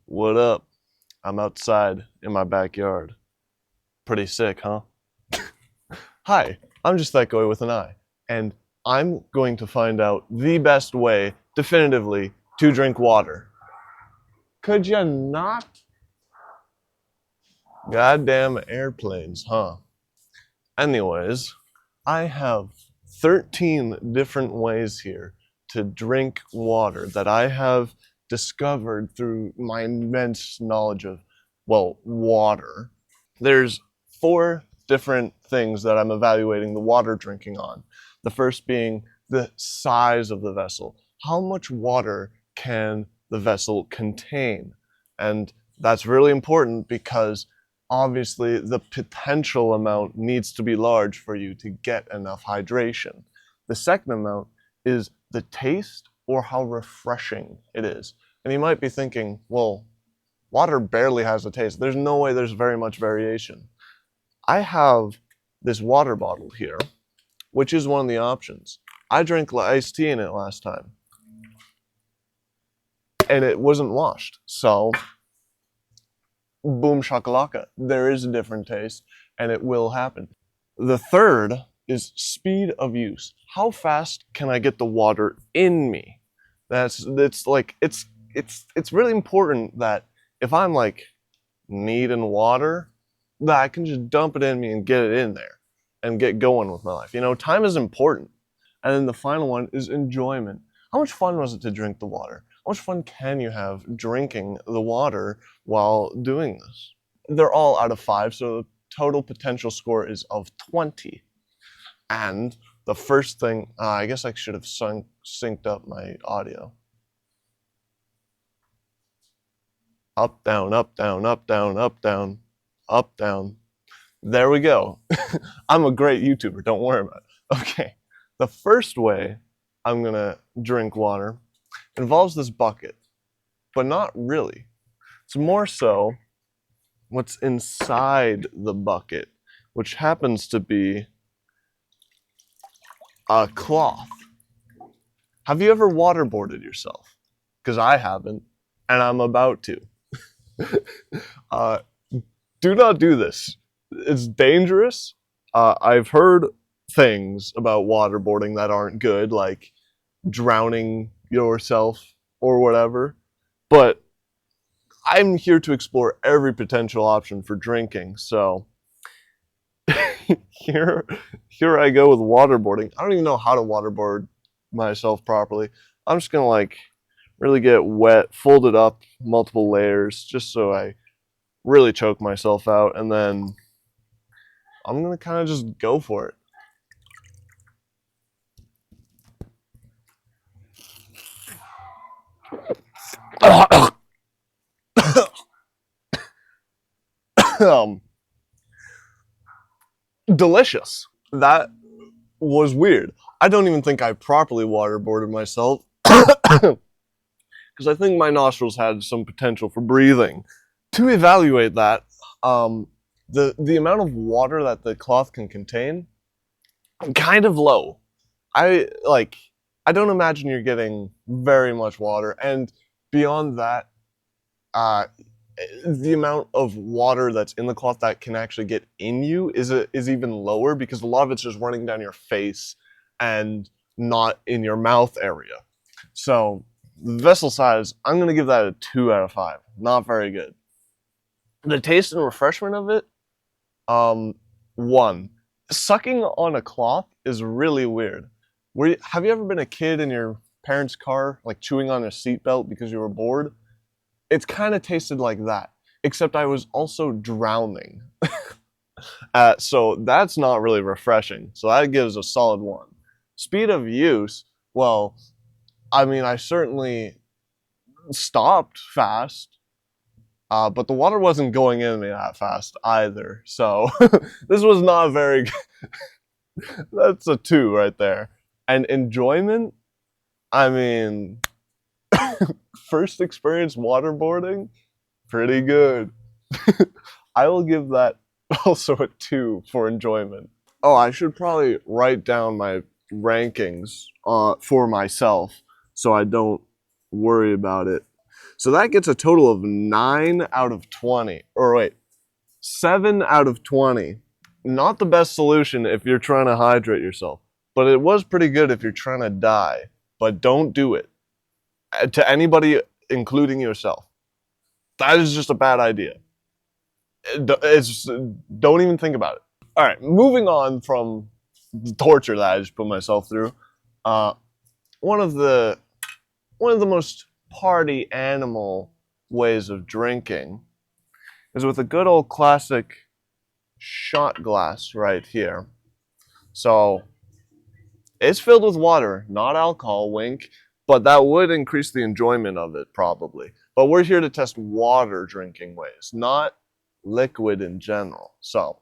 What up? I'm outside in my backyard. Pretty sick, huh? Hi, I'm just that guy with an eye, and I'm going to find out the best way, definitively, to drink water. Could you not? Goddamn airplanes, huh? Anyways, I have 13 different ways here to drink water that I have discovered through my immense knowledge of, well, water. There's four different things that I'm evaluating the water drinking on. The first being the size of the vessel. How much water can the vessel contain? And that's really important because obviously the potential amount needs to be large for you to get enough hydration. The second amount is the taste or how refreshing it is. And you might be thinking, well, water barely has a taste. There's no way there's very much variation. I have this water bottle here, which is one of the options. I drank iced tea in it last time, and it wasn't washed. So, boom shakalaka. There is a different taste, and it will happen. The third is speed of use. How fast can I get the water in me? It's really important that if I'm like needing water, that I can just dump it in me and get it in there and get going with my life. You know, time is important. And then the final one is enjoyment. How much fun was it to drink the water? How much fun can you have drinking the water while doing this? They're all out of 5, so the total potential score is of 20. And the first thing, I guess I should have synced up my audio. Up, down, up, down, up, down, up, down, up, down. There we go. I'm a great YouTuber, don't worry about it. Okay, the first way I'm gonna drink water involves this bucket, but not really. It's more so what's inside the bucket, which happens to be a cloth. Have you ever waterboarded yourself? Because I haven't, and I'm about to. Do not do this. It's dangerous. I've heard things about waterboarding that aren't good, like drowning yourself or whatever. But I'm here to explore every potential option for drinking. So here I go with waterboarding. I don't even know how to waterboard myself properly. I'm just gonna like really get wet, fold it up multiple layers, just so I really choke myself out, and then I'm gonna kind of just go for it. Delicious. That was weird. I don't even think I properly waterboarded myself because I think my nostrils had some potential for breathing. To evaluate that, the amount of water that the cloth can contain, kind of low. I don't imagine you're getting very much water, and beyond that, uh, the amount of water that's in the cloth that can actually get in you is even lower because a lot of it's just running down your face and not in your mouth area. So the vessel size, I'm going to give that a 2 out of 5. Not very good. The taste and refreshment of it, 1. Sucking on a cloth is really weird. Have you ever been a kid in your parents' car, like chewing on a seatbelt because you were bored? It's kind of tasted like that, except I was also drowning. So that's not really refreshing. So that gives a solid 1. Speed of use, well, I mean, I certainly stopped fast, but the water wasn't going in me that fast either. So this was not very good. That's a 2 right there. And enjoyment, I mean, first experience waterboarding, pretty good. I will give that also a 2 for enjoyment. Oh, I should probably write down my rankings for myself so I don't worry about it. So that gets a total of 9 out of 20. Or wait, 7 out of 20. Not the best solution if you're trying to hydrate yourself, but it was pretty good if you're trying to die. But don't do it. To anybody, including yourself. That is just a bad idea. Don't even think about it. All right, moving on from the torture that I just put myself through. One of the most party animal ways of drinking is with a good old classic shot glass right here. So it's filled with water, not alcohol, wink, but that would increase the enjoyment of it probably. But we're here to test water drinking ways, not liquid in general. So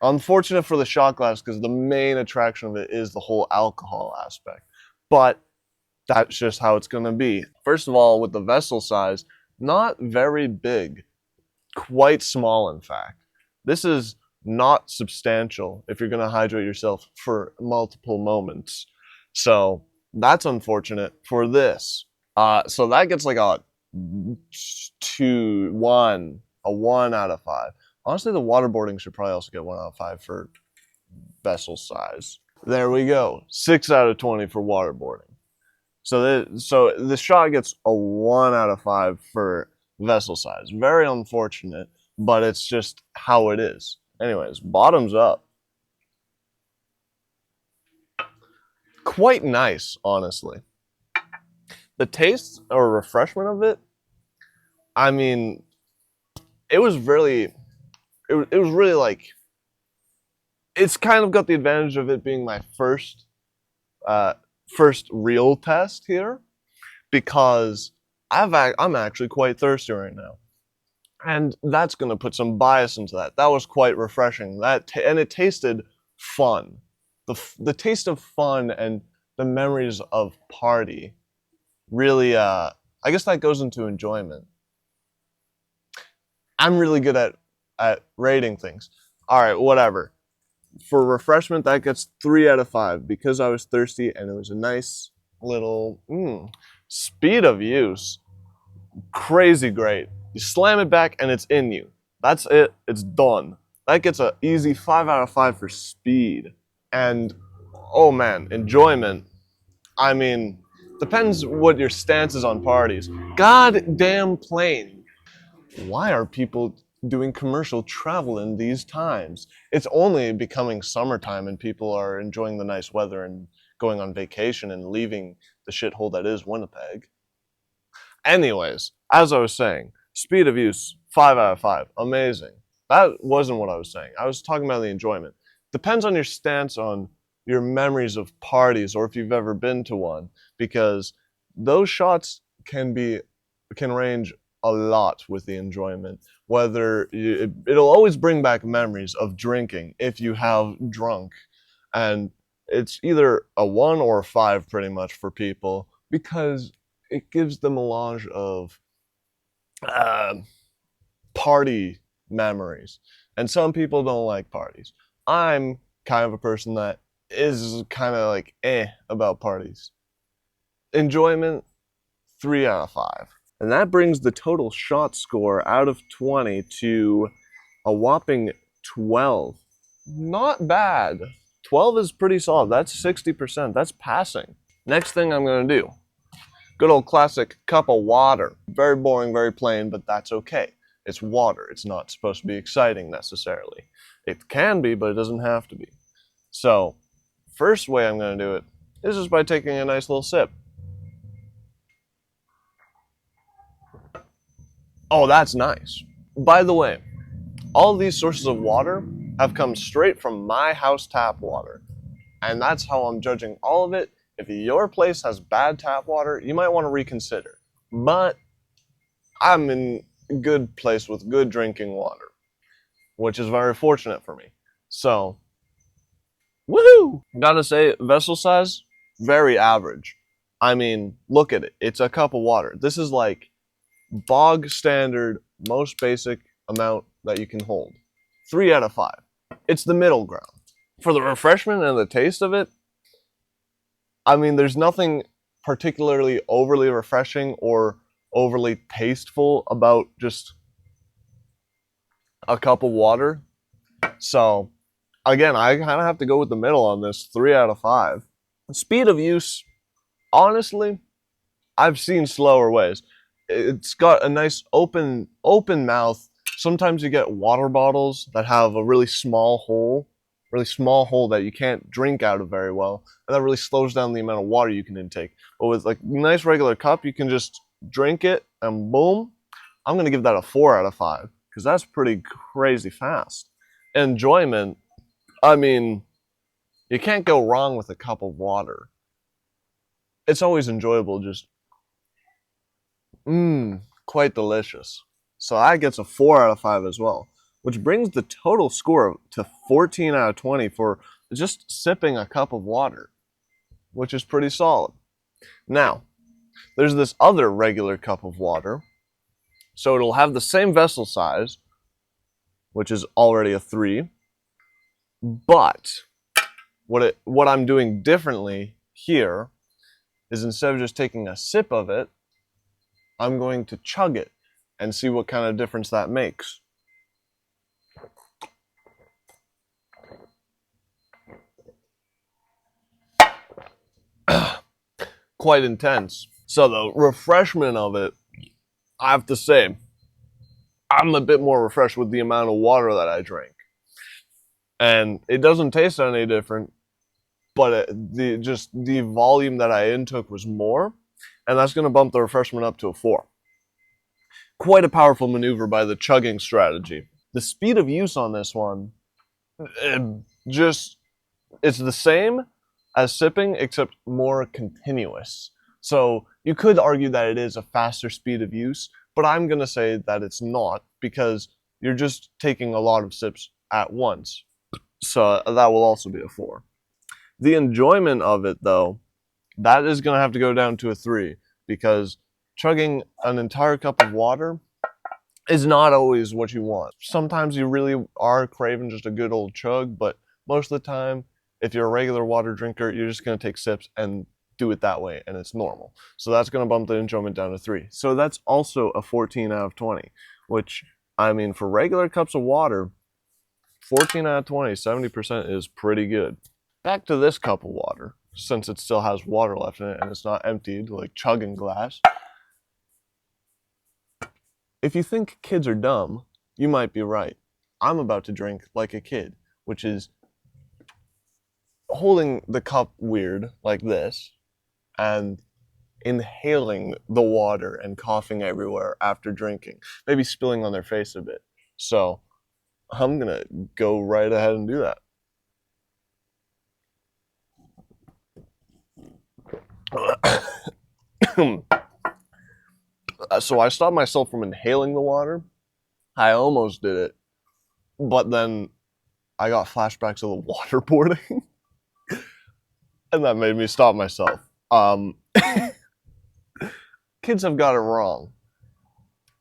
unfortunate for the shot glass because the main attraction of it is the whole alcohol aspect. But that's just how it's going to be. First of all, with the vessel size, not very big, quite small in fact. This is not substantial if you're going to hydrate yourself for multiple moments. So that's unfortunate for this. So that gets like a 1 out of 5. Honestly, the waterboarding should probably also get 1 out of 5 for vessel size. There we go. 6 out of 20 for waterboarding. So the shot gets a 1 out of 5 for vessel size. Very unfortunate, but it's just how it is. Anyways, bottoms up. Quite nice, honestly. The taste or refreshment of it, I mean, it was really like, it's kind of got the advantage of it being my first real test here, because I'm actually quite thirsty right now, and that's gonna put some bias into that. That was quite refreshing. And it tasted fun. The taste of fun and the memories of party really, I guess that goes into enjoyment. I'm really good at rating things. All right, whatever. For refreshment, that gets 3 out of 5 because I was thirsty and it was a nice little speed of use. Crazy great. You slam it back and it's in you. That's it. It's done. That gets an easy 5 out of 5 for speed. And oh man, enjoyment. I mean, depends what your stance is on parties. Goddamn plane. Why are people doing commercial travel in these times? It's only becoming summertime and people are enjoying the nice weather and going on vacation and leaving the shithole that is Winnipeg. Anyways, as I was saying, speed of use, 5 out of 5. Amazing. That wasn't what I was saying. I was talking about the enjoyment. Depends on your stance on your memories of parties or if you've ever been to one, because those shots can range a lot with the enjoyment. It'll always bring back memories of drinking if you have drunk, and it's either a 1 or a 5 pretty much for people, because it gives the melange of party memories. And some people don't like parties. I'm kind of a person that is kind of like about parties. Enjoyment, 3 out of 5. And that brings the total shot score out of 20 to a whopping 12. Not bad. 12 is pretty solid. That's 60%. That's passing. Next thing I'm going to do. Good old classic cup of water. Very boring, very plain, but that's okay. It's water. It's not supposed to be exciting necessarily. It can be, but it doesn't have to be. So, first way I'm going to do it is just by taking a nice little sip. Oh, that's nice. By the way, all of these sources of water have come straight from my house tap water. And that's how I'm judging all of it. If your place has bad tap water, you might want to reconsider. But I'm in a good place with good drinking water, which is very fortunate for me. So, woohoo! Gotta say, vessel size, very average. I mean, look at it. It's a cup of water. This is like bog standard, most basic amount that you can hold. 3 out of 5. It's the middle ground. For the refreshment and the taste of it, I mean, there's nothing particularly overly refreshing or overly tasteful about just a cup of water. So again, I kind of have to go with the middle on this, 3 out of 5. Speed of use, honestly, I've seen slower ways. It's got a nice open mouth. Sometimes you get water bottles that have a really small hole that you can't drink out of very well, and that really slows down the amount of water you can intake. But with like nice regular cup, you can just drink it and boom. I'm gonna give that a 4 out of 5 because that's pretty crazy fast. Enjoyment, I mean, you can't go wrong with a cup of water. It's always enjoyable, just quite delicious. So that gets a 4 out of 5 as well, which brings the total score to 14 out of 20 for just sipping a cup of water, which is pretty solid. Now, there's this other regular cup of water. So it'll have the same vessel size, which is already a 3. But what I'm doing differently here is instead of just taking a sip of it, I'm going to chug it and see what kind of difference that makes. Quite intense. So the refreshment of it, I have to say, I'm a bit more refreshed with the amount of water that I drink. And it doesn't taste any different, but the volume that I intook was more, and that's going to bump the refreshment up to a 4. Quite a powerful maneuver by the chugging strategy. The speed of use on this one, it's the same as sipping, except more continuous. So you could argue that it is a faster speed of use, but I'm going to say that it's not, because you're just taking a lot of sips at once. So that will also be a 4. The enjoyment of it, though, that is going to have to go down to a 3, because chugging an entire cup of water is not always what you want. Sometimes you really are craving just a good old chug, but most of the time, if you're a regular water drinker, you're just going to take sips and do it that way, and it's normal. So that's going to bump the enjoyment down to 3. So that's also a 14 out of 20, which, I mean, for regular cups of water, 14 out of 20, 70% is pretty good. Back to this cup of water, since it still has water left in it and it's not emptied like chugging glass. If you think kids are dumb, you might be right. I'm about to drink like a kid, which is holding the cup weird like this and inhaling the water and coughing everywhere after drinking, maybe spilling on their face a bit. So I'm gonna go right ahead and do that. So I stopped myself from inhaling the water. I almost did it, but then I got flashbacks of the waterboarding, and that made me stop myself. Kids have got it wrong.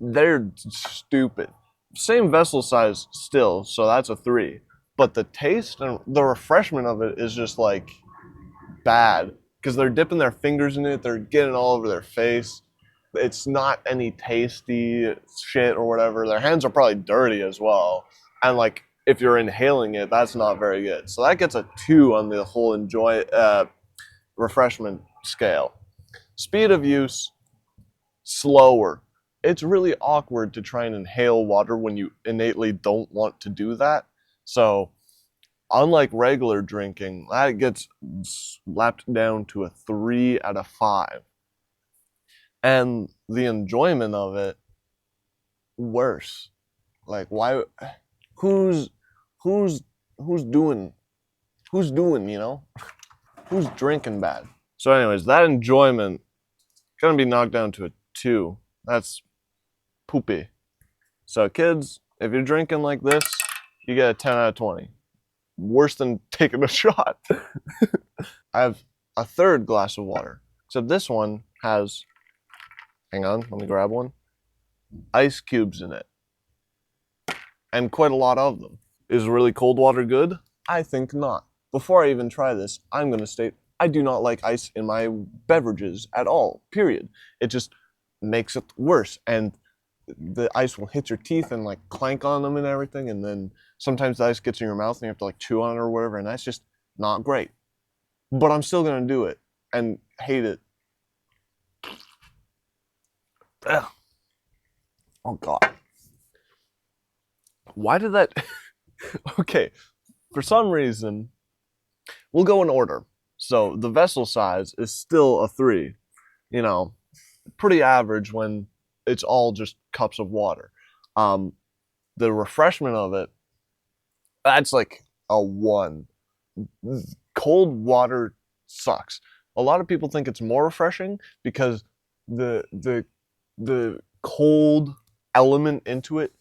They're stupid. Same vessel size still, so that's a 3. But the taste and the refreshment of it is just like bad, because they're dipping their fingers in it, they're getting all over their face. It's not any tasty shit or whatever. Their hands are probably dirty as well. And like, if you're inhaling it, that's not very good. So that gets a 2 on the whole refreshment scale. Speed of use, slower. It's really awkward to try and inhale water when you innately don't want to do that. So unlike regular drinking, that gets slapped down to a 3 out of 5. And the enjoyment of it, worse. Like, why? Who's doing, you know? Who's drinking bad? So anyways, that enjoyment gonna be knocked down to a 2. That's poopy. So kids, if you're drinking like this, you get a 10 out of 20. Worse than taking a shot. I have a third glass of water. So this one has, hang on, let me grab one, ice cubes in it. And quite a lot of them. Is really cold water good? I think not. Before I even try this, I'm going to state I do not like ice in my beverages at all, period. It just makes it worse. And the ice will hit your teeth and like clank on them and everything. And then sometimes the ice gets in your mouth and you have to like chew on it or whatever. And that's just not great. But I'm still going to do it and hate it. Ugh. Oh, God. Why did that? Okay. For some reason, we'll go in order. So the vessel size is still a 3. You know, pretty average when it's all just cups of water. The refreshment of it, that's like a 1. Cold water sucks. A lot of people think it's more refreshing because the cold element into it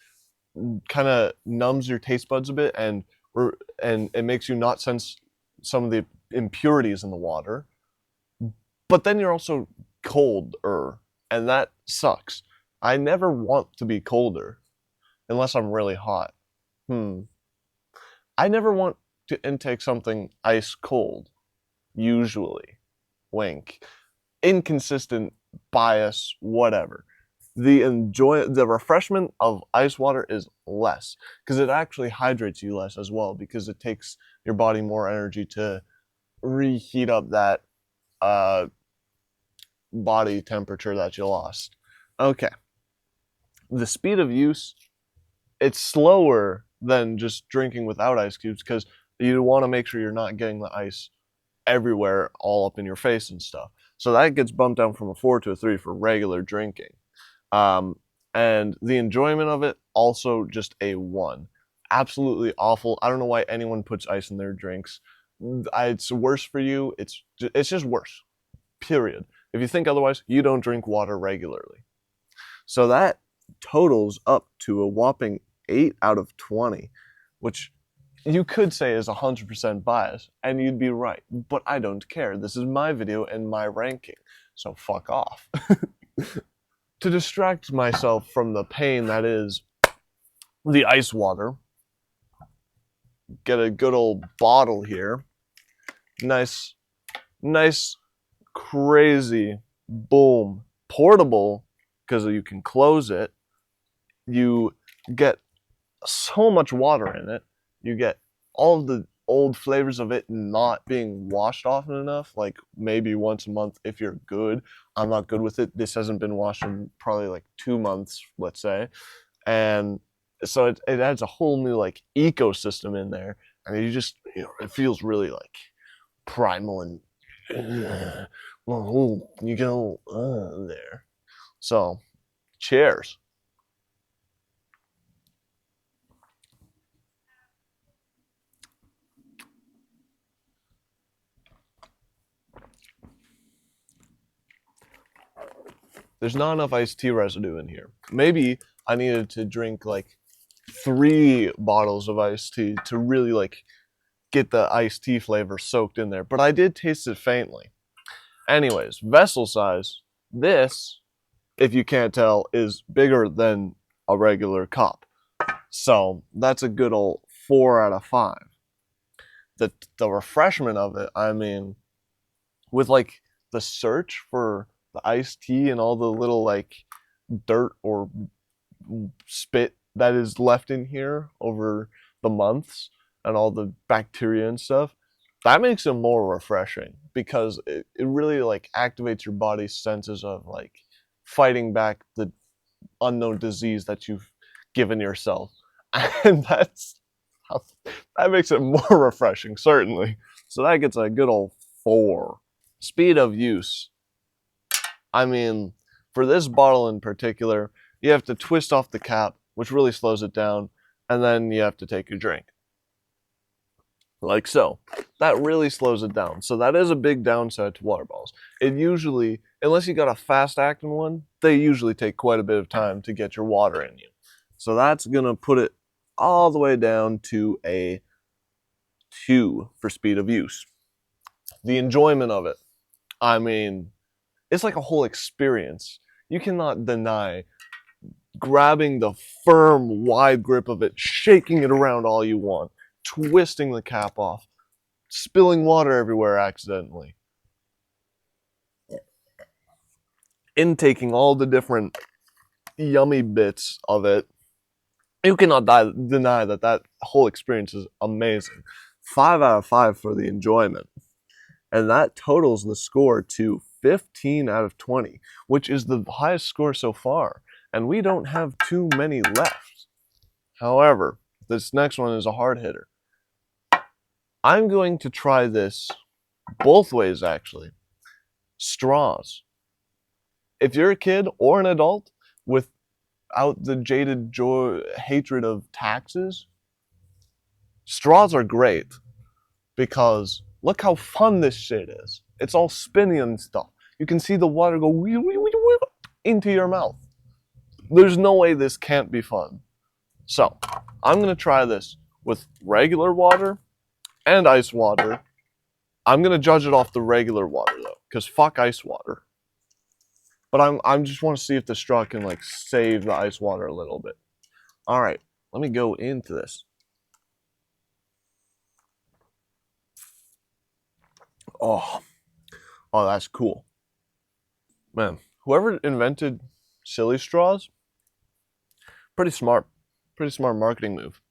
kind of numbs your taste buds a bit, and it makes you not sense some of the impurities in the water. But then you're also colder, and that sucks. I never want to be colder unless I'm really hot. I never want to intake something ice cold, usually. Wink. Inconsistent, bias, whatever. The refreshment of ice water is less because it actually hydrates you less as well, because it takes your body more energy to reheat up that body temperature that you lost. Okay. The speed of use, it's slower than just drinking without ice cubes because you want to make sure you're not getting the ice everywhere, all up in your face and stuff. So that gets bumped down from a 4 to a 3 for regular drinking. And the enjoyment of it, also just a 1. Absolutely awful. I don't know why anyone puts ice in their drinks. It's worse for you. It's just worse. Period. If you think otherwise, you don't drink water regularly. So that totals up to a whopping 8 out of 20, which you could say is 100% bias, and you'd be right. But I don't care. This is my video and my ranking, so fuck off. To distract myself from the pain that is the ice water, get a good old bottle here. Nice, crazy, boom, portable, because you can close it. You get so much water in it. You get all of the old flavors of it not being washed often enough, like maybe once a month if you're good. I'm not good with it. This hasn't been washed in probably like 2 months, let's say. And so it adds a whole new like ecosystem in there. And you just, it feels really like primal and you go there. So, cheers. There's not enough iced tea residue in here. Maybe I needed to drink like 3 bottles of iced tea to really like get the iced tea flavor soaked in there. But I did taste it faintly. Anyways, vessel size. This, if you can't tell, is bigger than a regular cup. So that's a good old 4 out of 5. The refreshment of it, I mean, with like the search for the iced tea and all the little like dirt or spit that is left in here over the months and all the bacteria and stuff, that makes it more refreshing because it really like activates your body's senses of like fighting back the unknown disease that you've given yourself. And that makes it more refreshing, certainly. So that gets a good old 4. Speed of use. I mean, for this bottle in particular, you have to twist off the cap, which really slows it down, and then you have to take your drink. Like so. That really slows it down. So that is a big downside to water bottles. It usually, unless you got a fast-acting one, they usually take quite a bit of time to get your water in you. So that's going to put it all the way down to a 2 for speed of use. The enjoyment of it. I mean, it's like a whole experience. You cannot deny grabbing the firm, wide grip of it, shaking it around all you want, twisting the cap off, spilling water everywhere accidentally. intaking all the different yummy bits of it, you cannot deny that that whole experience is amazing. 5 out of 5 for the enjoyment. And that totals the score to 15 out of 20, which is the highest score so far. And we don't have too many left. However, this next one is a hard hitter. I'm going to try this both ways, actually. Straws. If you're a kid or an adult without the jaded hatred of taxes, straws are great because look how fun this shit is. It's all spinny and stuff. You can see the water go into your mouth. There's no way this can't be fun. So, I'm going to try this with regular water and ice water. I'm going to judge it off the regular water, though, because fuck ice water. But I just want to see if the straw can, like, save the ice water a little bit. All right, let me go into this. Oh, that's cool. Man, whoever invented silly straws, pretty smart marketing move.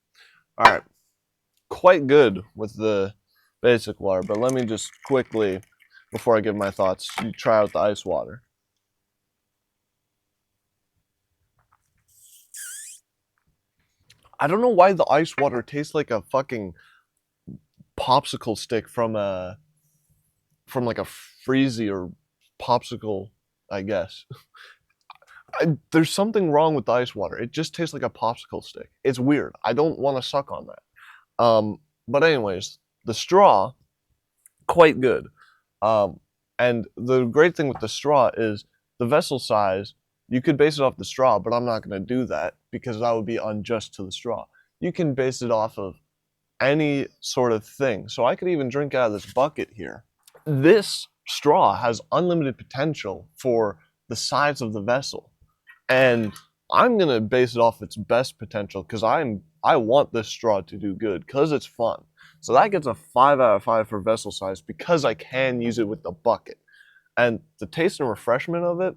All right, quite good with the basic water, but let me just quickly, before I give my thoughts, try out the ice water. I don't know why the ice water tastes like a fucking popsicle stick from like a Freezy or popsicle, I guess. There's something wrong with the ice water. It just tastes like a popsicle stick. It's weird. I don't want to suck on that. But anyways, the straw, quite good. And the great thing with the straw is the vessel size. You could base it off the straw, but I'm not going to do that because that would be unjust to the straw. You can base it off of any sort of thing. So I could even drink out of this bucket here. This straw has unlimited potential for the size of the vessel. And I'm going to base it off its best potential because I want this straw to do good because it's fun. So that gets a 5 out of 5 for vessel size because I can use it with the bucket. And the taste and refreshment of it,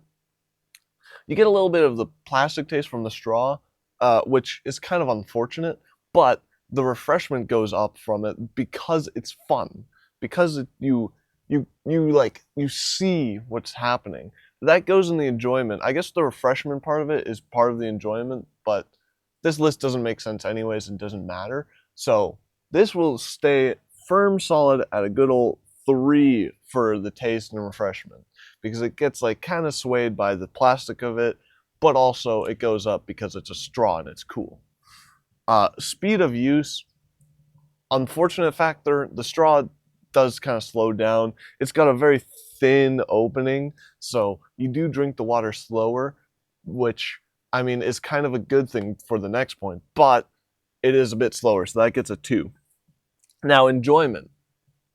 you get a little bit of the plastic taste from the straw, which is kind of unfortunate, but the refreshment goes up from it because it's fun, because you see what's happening. That goes in the enjoyment. I guess the refreshment part of it is part of the enjoyment, but this list doesn't make sense anyways and doesn't matter. So this will stay firm solid at a good old 3 for the taste and refreshment because it gets like kind of swayed by the plastic of it, but also it goes up because it's a straw and it's cool. Speed of use, unfortunate factor, the straw does kind of slow down. It's got a very thin opening, so you do drink the water slower, which, I mean, is kind of a good thing for the next point, but it is a bit slower, so that gets a 2. Now, enjoyment.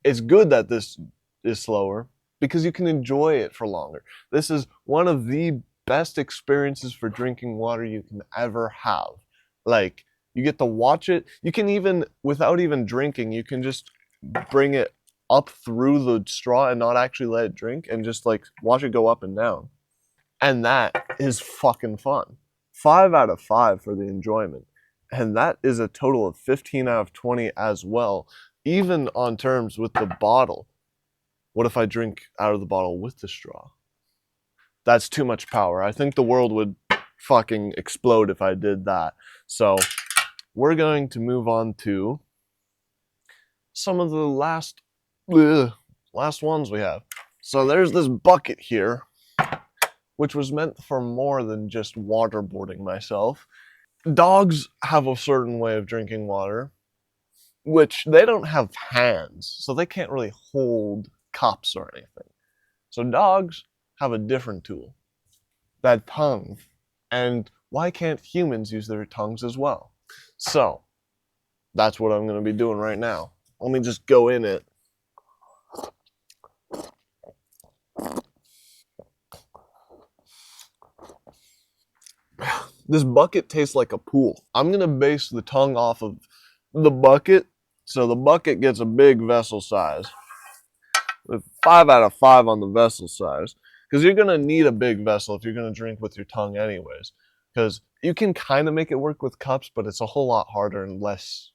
It's good that this is slower because you can enjoy it for longer. This is one of the best experiences for drinking water you can ever have. Like, you get to watch it. You can even, without even drinking, you can just bring it up through the straw and not actually let it drink and just like watch it go up and down. And that is fucking fun. 5 out of 5 for the enjoyment. And that is a total of 15 out of 20 as well, even on terms with the bottle. What if I drink out of the bottle with the straw? That's too much power. I think the world would fucking explode if I did that. So we're going to move on to some of the last ones we have. So there's this bucket here, which was meant for more than just waterboarding myself. Dogs have a certain way of drinking water, which they don't have hands, so they can't really hold cups or anything. So dogs have a different tool, that tongue. And why can't humans use their tongues as well? So that's what I'm going to be doing right now. Let me just go in it. This bucket tastes like a pool. I'm going to base the tongue off of the bucket. So the bucket gets a big vessel size with 5 out of 5 on the vessel size because you're gonna need a big vessel if you're gonna drink with your tongue anyways. Because you can kind of make it work with cups, but it's a whole lot harder and less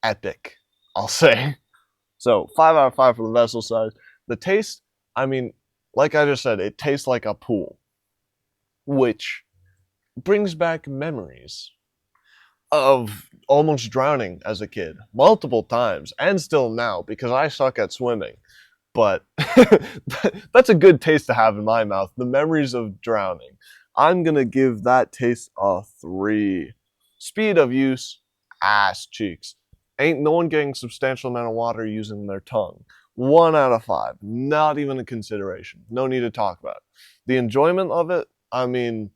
epic, I'll say. So 5 out of 5 for the vessel size. The taste, I mean, like I just said, it tastes like a pool, which brings back memories of almost drowning as a kid multiple times and still now because I suck at swimming. But that's a good taste to have in my mouth. The memories of drowning. I'm going to give that taste a 3. Speed of use, ass cheeks. Ain't no one getting substantial amount of water using their tongue. 1 out of 5. Not even a consideration. No need to talk about it. The enjoyment of it, I mean,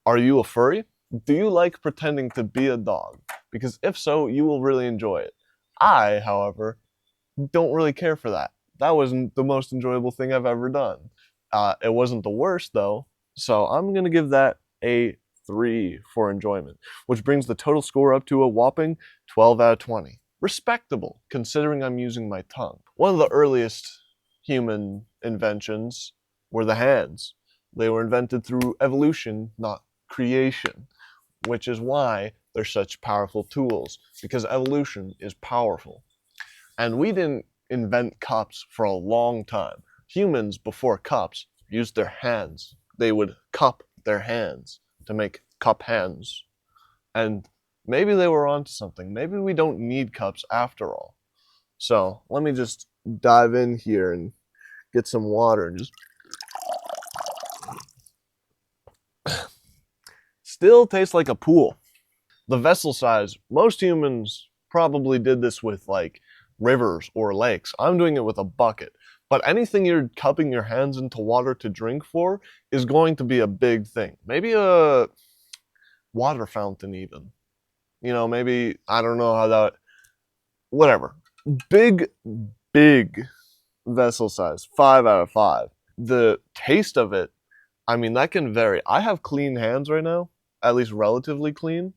are you a furry? Do you like pretending to be a dog? Because if so, you will really enjoy it. I, however, don't really care for that. That wasn't the most enjoyable thing I've ever done. It wasn't the worst, though. So I'm going to give that a 3 for enjoyment, which brings the total score up to a whopping 12 out of 20. Respectable, considering I'm using my tongue. One of the earliest human inventions were the hands. They were invented through evolution, not creation, which is why they're such powerful tools, because evolution is powerful. And we didn't invent cups for a long time. Humans, before cups, used their hands. They would cup their hands to make cup hands. And maybe they were onto something. Maybe we don't need cups after all. So let me just dive in here and get some water and just... Still tastes like a pool. The vessel size, most humans probably did this with like rivers or lakes. I'm doing it with a bucket. But anything you're cupping your hands into water to drink for is going to be a big thing. Maybe a water fountain even. You know, maybe, I don't know how that, whatever. Big vessel size, 5 out of 5. The taste of it, I mean, that can vary. I have clean hands right now, at least relatively clean.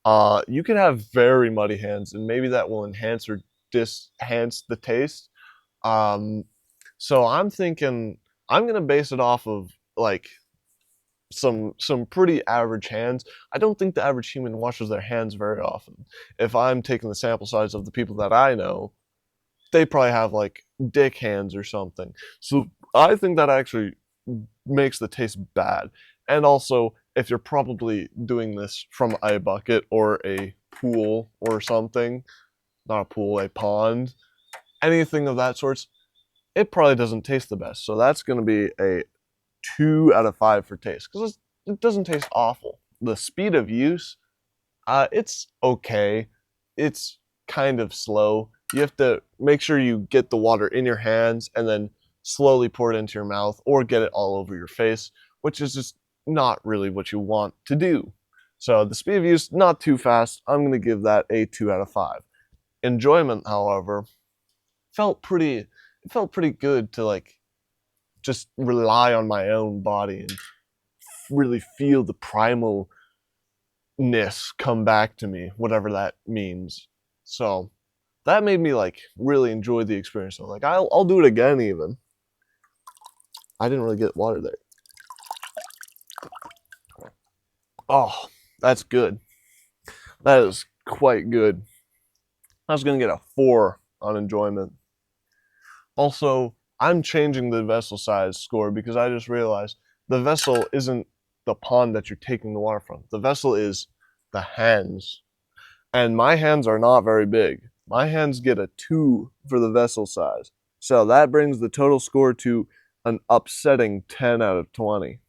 You can have very muddy hands, and maybe that will enhance or enhance the taste. So I'm thinking I'm gonna base it off of like some pretty average hands. I don't think the average human washes their hands very often. If I'm taking the sample size of the people that I know, they probably have like dick hands or something. So I think that actually makes the taste bad. And also, if you're probably doing this from a bucket or a pool or something, not a pool, a pond, anything of that sort, it probably doesn't taste the best. So that's going to be a 2 out of 5 for taste because it doesn't taste awful. The speed of use, it's okay. It's kind of slow. You have to make sure you get the water in your hands and then slowly pour it into your mouth or get it all over your face, which is just not really what you want to do. So the speed of use, not too fast. I'm going to give that a 2 out of 5. Enjoyment, however, felt pretty good to like just rely on my own body and really feel the primalness come back to me, whatever that means. So that made me like really enjoy the experience. So like I'll do it again even. I didn't really get water there. Oh, that's good. That is quite good. I was gonna get a 4 on enjoyment. Also, I'm changing the vessel size score because I just realized the vessel isn't the pond that you're taking the water from. The vessel is the hands. And my hands are not very big. My hands get a 2 for the vessel size. So that brings the total score to an upsetting 10 out of 20.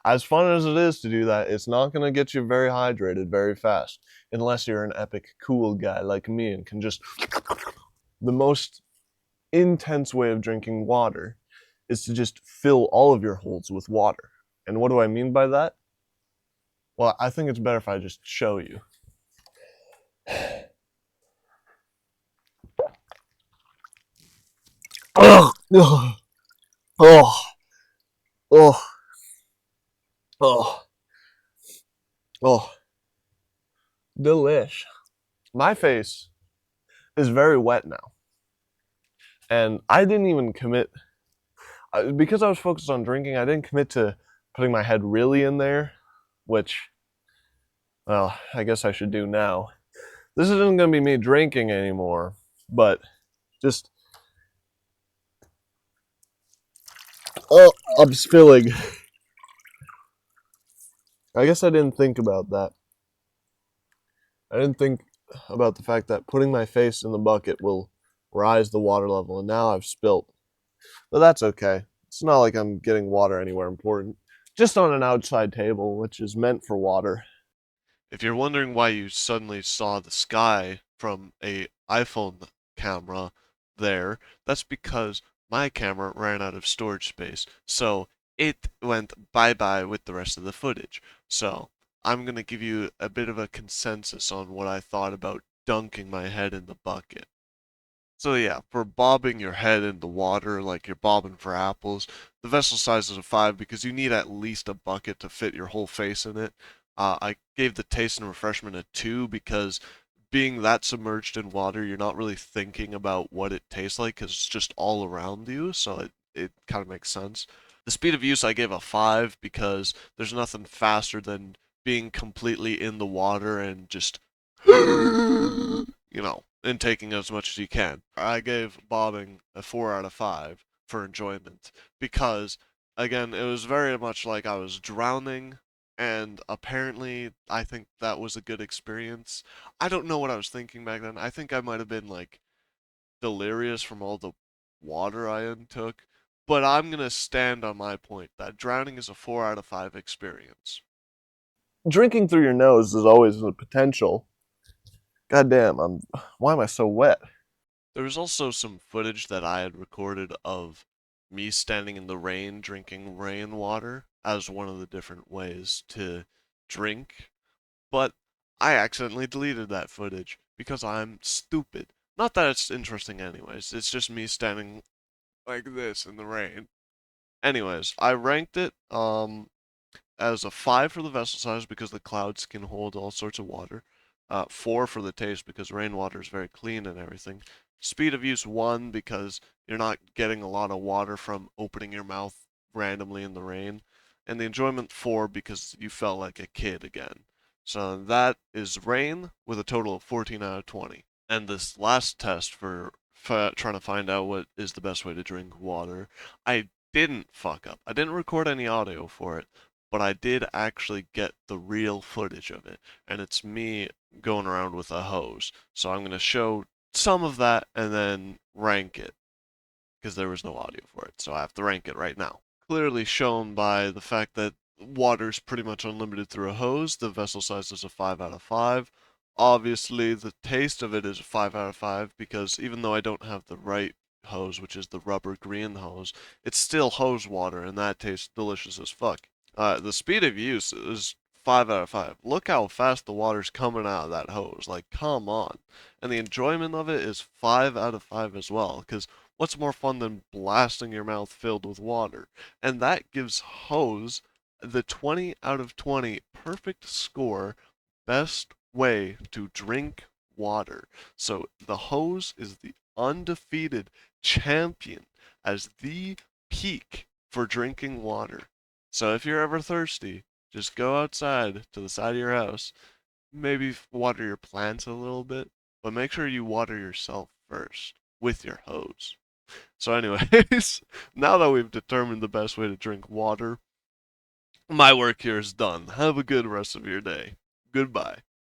As fun as it is to do that, it's not going to get you very hydrated very fast. Unless you're an epic cool guy like me and can just... The most intense way of drinking water is to just fill all of your holes with water. And what do I mean by that? Well, I think it's better if I just show you. Oh, oh, oh, oh, oh, oh, delish. My face is very wet now. And I didn't even commit because I was focused on drinking, I didn't commit to putting my head really in there, which, well, I guess I should do now. This isn't going to be me drinking anymore, but just, oh, I'm spilling. I guess I didn't think about that. I didn't think about the fact that putting my face in the bucket will rise the water level, and now I've spilt. But that's okay. It's not like I'm getting water anywhere important. Just on an outside table, which is meant for water. If you're wondering why you suddenly saw the sky from a iPhone camera there, that's because my camera ran out of storage space. So it went bye-bye with the rest of the footage. So I'm going to give you a bit of a consensus on what I thought about dunking my head in the bucket. So yeah, for bobbing your head in the water like you're bobbing for apples, the vessel size is a 5 because you need at least a bucket to fit your whole face in it. I gave the taste and refreshment a 2 because being that submerged in water, you're not really thinking about what it tastes like because it's just all around you, so it kind of makes sense. The speed of use I gave a 5 because there's nothing faster than being completely in the water and just and taking as much as you can. I gave bobbing a 4 out of 5 for enjoyment because, again, it was very much like I was drowning, and apparently I think that was a good experience. I don't know what I was thinking back then. I think I might have been like delirious from all the water I took, but I'm gonna stand on my point that drowning is a 4 out of 5 experience. Drinking through your nose is always a potential. God damn, why am I so wet? There was also some footage that I had recorded of me standing in the rain drinking rainwater as one of the different ways to drink, but I accidentally deleted that footage because I'm stupid. Not that it's interesting anyways, it's just me standing like this in the rain. Anyways, I ranked it as a 5 for the vessel size because the clouds can hold all sorts of water. 4 for the taste because rainwater is very clean and everything. Speed of use 1 because you're not getting a lot of water from opening your mouth randomly in the rain. And the enjoyment 4 because you felt like a kid again. So that is rain with a total of 14 out of 20. And this last test for trying to find out what is the best way to drink water, I didn't fuck up. I didn't record any audio for it, but I did actually get the real footage of it, and it's me going around with a hose. So I'm going to show some of that and then rank it, because there was no audio for it, so I have to rank it right now. Clearly shown by the fact that water's pretty much unlimited through a hose, the vessel size is a 5 out of 5. Obviously, the taste of it is a 5 out of 5, because even though I don't have the right hose, which is the rubber green hose, it's still hose water, and that tastes delicious as fuck. The speed of use is 5 out of 5. Look how fast the water's coming out of that hose. Like, come on. And the enjoyment of it is 5 out of 5 as well. Because what's more fun than blasting your mouth filled with water? And that gives hose the 20 out of 20 perfect score, best way to drink water. So the hose is the undefeated champion as the peak for drinking water. So if you're ever thirsty, just go outside to the side of your house, maybe water your plants a little bit, but make sure you water yourself first with your hose. So anyways, now that we've determined the best way to drink water, my work here is done. Have a good rest of your day. Goodbye.